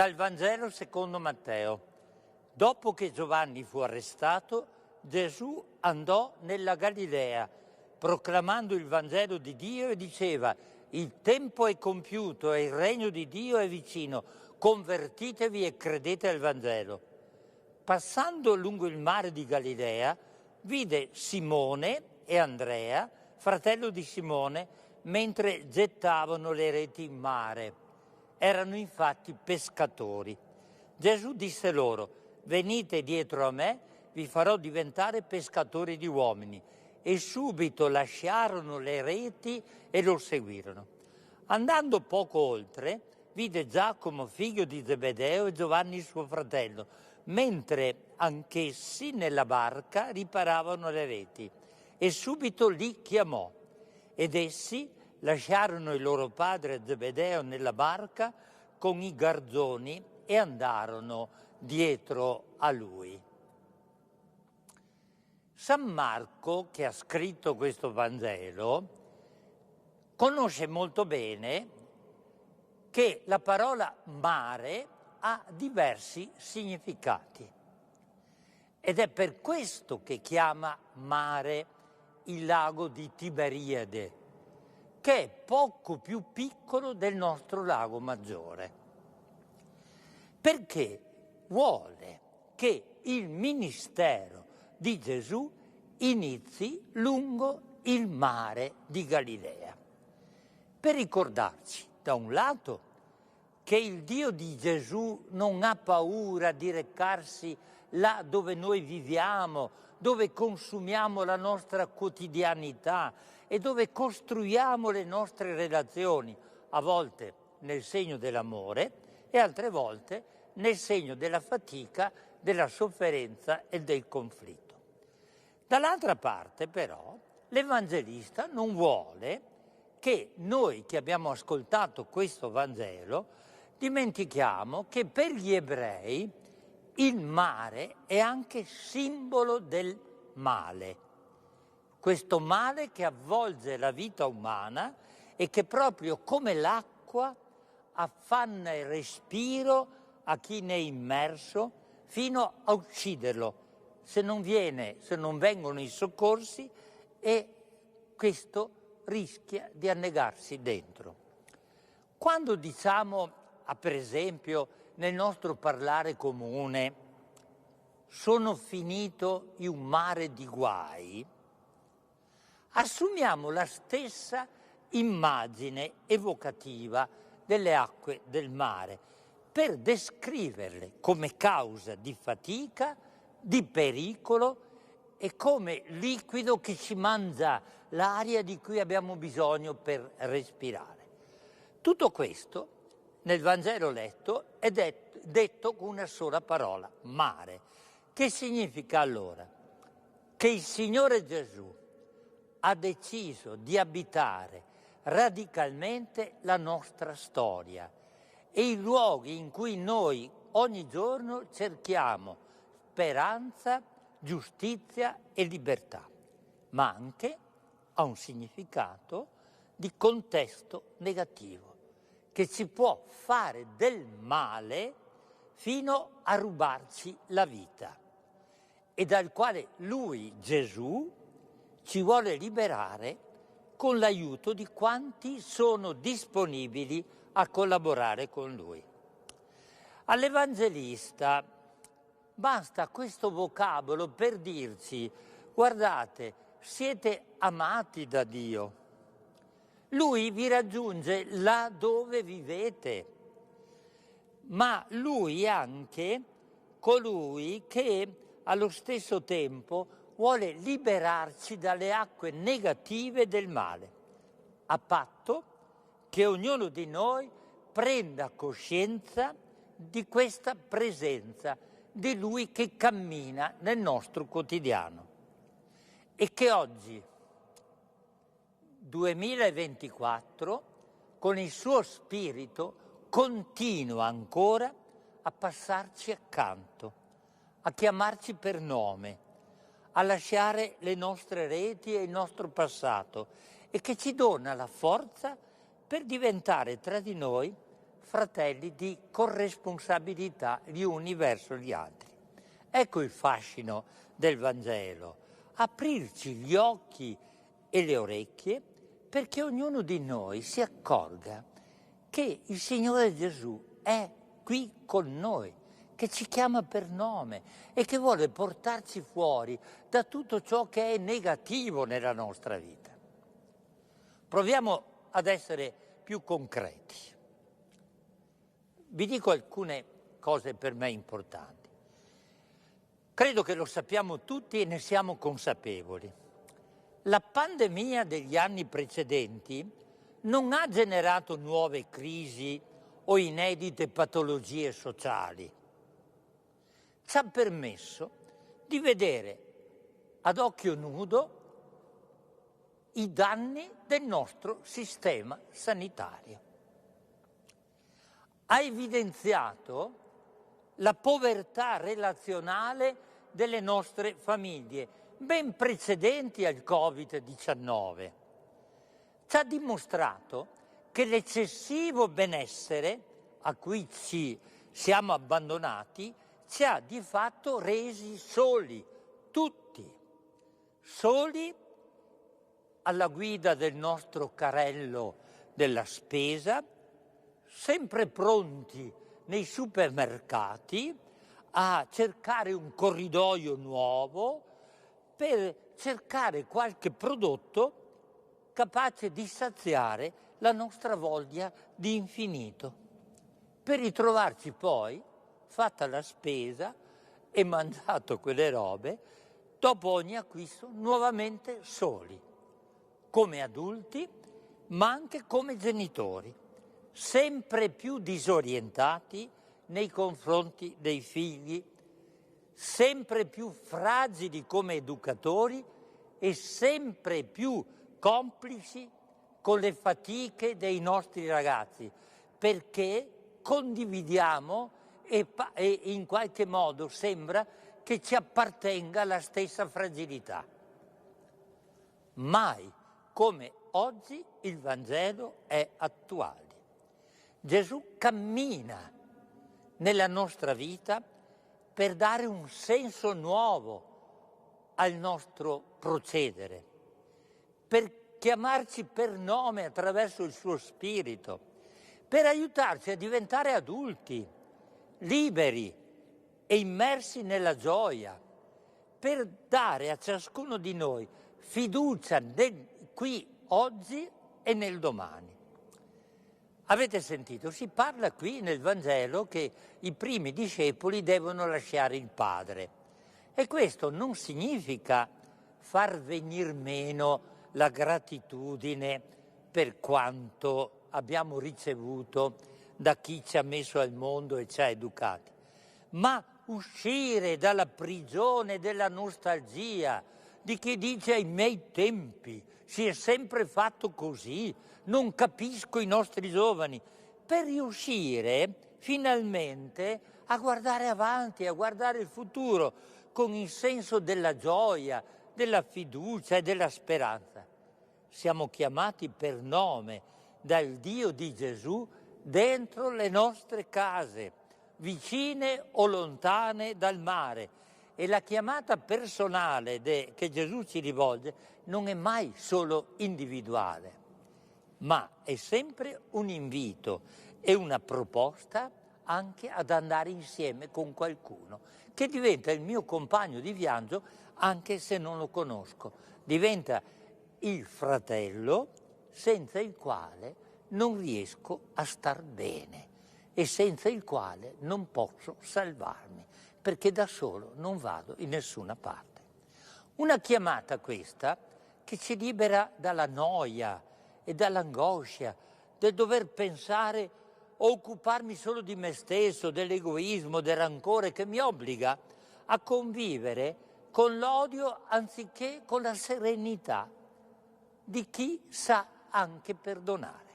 Dal Vangelo secondo Matteo. Dopo che Giovanni fu arrestato, Gesù andò nella Galilea, proclamando il Vangelo di Dio e diceva: il tempo è compiuto e il regno di Dio è vicino, convertitevi e credete al Vangelo. Passando lungo il mare di Galilea, vide Simone e Andrea, fratello di Simone, mentre gettavano le reti in mare. Erano infatti pescatori. Gesù disse loro: venite dietro a me, vi farò diventare pescatori di uomini. E subito lasciarono le reti e lo seguirono. Andando poco oltre, vide Giacomo, figlio di Zebedeo, e Giovanni suo fratello, mentre anch'essi nella barca riparavano le reti. E subito li chiamò. Ed essi lasciarono il loro padre Zebedeo nella barca con i garzoni e andarono dietro a lui. San Marco, che ha scritto questo Vangelo, conosce molto bene che la parola mare ha diversi significati. Ed è per questo che chiama mare il lago di Tiberiade, che è poco più piccolo del nostro lago Maggiore, perché vuole che il ministero di Gesù inizi lungo il mare di Galilea, per ricordarci, da un lato, che il Dio di Gesù non ha paura di recarsi là dove noi viviamo, dove consumiamo la nostra quotidianità e dove costruiamo le nostre relazioni, a volte nel segno dell'amore e altre volte nel segno della fatica, della sofferenza e del conflitto. Dall'altra parte, però, l'Evangelista non vuole che noi che abbiamo ascoltato questo Vangelo dimentichiamo che per gli ebrei il mare è anche simbolo del male. Questo male che avvolge la vita umana e che proprio come l'acqua affanna il respiro a chi ne è immerso fino a ucciderlo se non vengono i soccorsi, e questo rischia di annegarsi dentro. Quando diciamo, per esempio, nel nostro parlare comune, sono finito in un mare di guai, assumiamo la stessa immagine evocativa delle acque del mare per descriverle come causa di fatica, di pericolo e come liquido che ci mangia l'aria di cui abbiamo bisogno per respirare. Tutto questo nel Vangelo letto è detto con una sola parola: mare, che significa allora che il Signore Gesù ha deciso di abitare radicalmente la nostra storia e i luoghi in cui noi ogni giorno cerchiamo speranza, giustizia e libertà, ma anche ha un significato di contesto negativo che ci può fare del male fino a rubarci la vita e dal quale lui, Gesù, ci vuole liberare con l'aiuto di quanti sono disponibili a collaborare con lui. All'Evangelista basta questo vocabolo per dirci: guardate, siete amati da Dio. Lui vi raggiunge là dove vivete, ma lui è anche colui che allo stesso tempo vuole liberarci dalle acque negative del male, a patto che ognuno di noi prenda coscienza di questa presenza di Lui che cammina nel nostro quotidiano e che oggi, 2024, con il suo spirito continua ancora a passarci accanto, a chiamarci per nome, a lasciare le nostre reti e il nostro passato, e che ci dona la forza per diventare tra di noi fratelli di corresponsabilità gli uni verso gli altri. Ecco il fascino del Vangelo, aprirci gli occhi e le orecchie perché ognuno di noi si accorga che il Signore Gesù è qui con noi, che ci chiama per nome e che vuole portarci fuori da tutto ciò che è negativo nella nostra vita. Proviamo ad essere più concreti. Vi dico alcune cose per me importanti. Credo che lo sappiamo tutti e ne siamo consapevoli. La pandemia degli anni precedenti non ha generato nuove crisi o inedite patologie sociali. Ci ha permesso di vedere ad occhio nudo i danni del nostro sistema sanitario. Ha evidenziato la povertà relazionale delle nostre famiglie, ben precedenti al Covid-19. Ci ha dimostrato che l'eccessivo benessere a cui ci siamo abbandonati ci ha di fatto resi soli, tutti, soli alla guida del nostro carrello della spesa, sempre pronti nei supermercati a cercare un corridoio nuovo per cercare qualche prodotto capace di saziare la nostra voglia di infinito, per ritrovarci poi, fatta la spesa e mangiato quelle robe, dopo ogni acquisto nuovamente soli, come adulti ma anche come genitori, sempre più disorientati nei confronti dei figli, sempre più fragili come educatori e sempre più complici con le fatiche dei nostri ragazzi, perché condividiamo e in qualche modo sembra che ci appartenga la stessa fragilità. Mai come oggi il Vangelo è attuale. Gesù cammina nella nostra vita per dare un senso nuovo al nostro procedere, per chiamarci per nome attraverso il suo spirito, per aiutarci a diventare adulti, liberi e immersi nella gioia, per dare a ciascuno di noi fiducia nel qui, oggi e nel domani. Avete sentito, si parla qui nel Vangelo che i primi discepoli devono lasciare il Padre. E questo non significa far venir meno la gratitudine per quanto abbiamo ricevuto da chi ci ha messo al mondo e ci ha educati, ma uscire dalla prigione della nostalgia, di chi dice ai miei tempi si è sempre fatto così, non capisco i nostri giovani, per riuscire finalmente a guardare avanti, a guardare il futuro con il senso della gioia, della fiducia e della speranza. Siamo chiamati per nome dal Dio di Gesù dentro le nostre case, vicine o lontane dal mare. E la chiamata personale che Gesù ci rivolge non è mai solo individuale, ma è sempre un invito e una proposta anche ad andare insieme con qualcuno, che diventa il mio compagno di viaggio anche se non lo conosco. Diventa il fratello senza il quale non riesco a star bene e senza il quale non posso salvarmi, perché da solo non vado in nessuna parte. Una chiamata questa che ci libera dalla noia e dall'angoscia del dover pensare o occuparmi solo di me stesso, dell'egoismo, del rancore, che mi obbliga a convivere con l'odio anziché con la serenità di chi sa anche perdonare.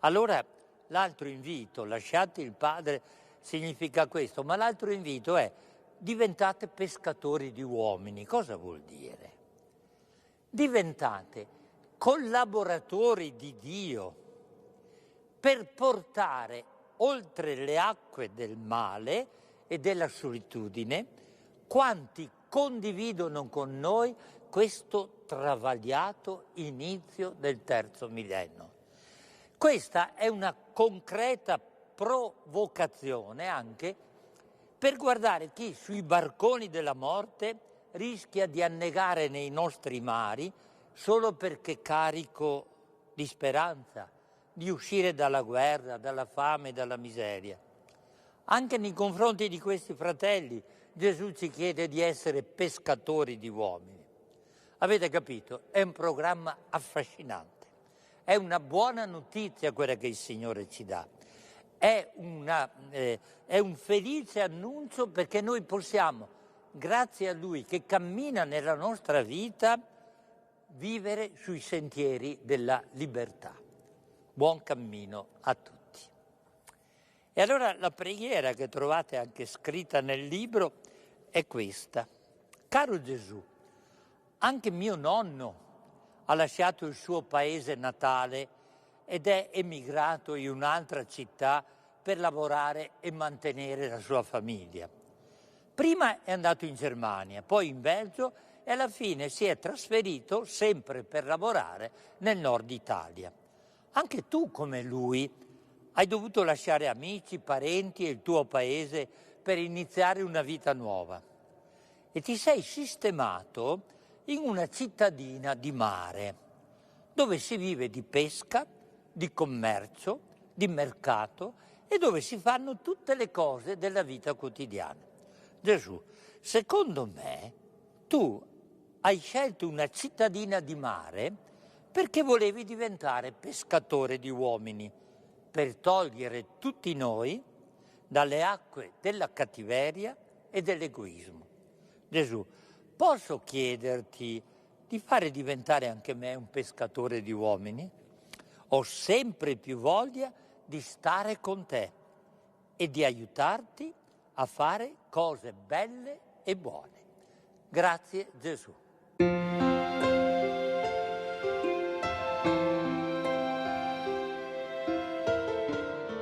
Allora l'altro invito, lasciate il Padre, significa questo, ma l'altro invito è: diventate pescatori di uomini. Cosa vuol dire? Diventate collaboratori di Dio, per portare oltre le acque del male e della solitudine quanti condividono con noi questo travagliato inizio del terzo millennio. Questa è una concreta provocazione anche per guardare chi sui barconi della morte rischia di annegare nei nostri mari solo perché carico di speranza, di uscire dalla guerra, dalla fame, dalla miseria. Anche nei confronti di questi fratelli Gesù ci chiede di essere pescatori di uomini. Avete capito? È un programma affascinante. È una buona notizia quella che il Signore ci dà. È un felice annuncio perché noi possiamo, grazie a Lui che cammina nella nostra vita, vivere sui sentieri della libertà. Buon cammino a tutti. E allora la preghiera che trovate anche scritta nel libro è questa. Caro Gesù, anche mio nonno ha lasciato il suo paese natale ed è emigrato in un'altra città per lavorare e mantenere la sua famiglia. Prima è andato in Germania, poi in Belgio e alla fine si è trasferito sempre per lavorare nel nord Italia. Anche tu, come lui, hai dovuto lasciare amici, parenti e il tuo paese per iniziare una vita nuova. E ti sei sistemato in una cittadina di mare, dove si vive di pesca, di commercio, di mercato e dove si fanno tutte le cose della vita quotidiana. Gesù, secondo me, tu hai scelto una cittadina di mare perché volevi diventare pescatore di uomini, per togliere tutti noi dalle acque della cattiveria e dell'egoismo. Gesù, posso chiederti di fare diventare anche me un pescatore di uomini? Ho sempre più voglia di stare con te e di aiutarti a fare cose belle e buone. Grazie Gesù.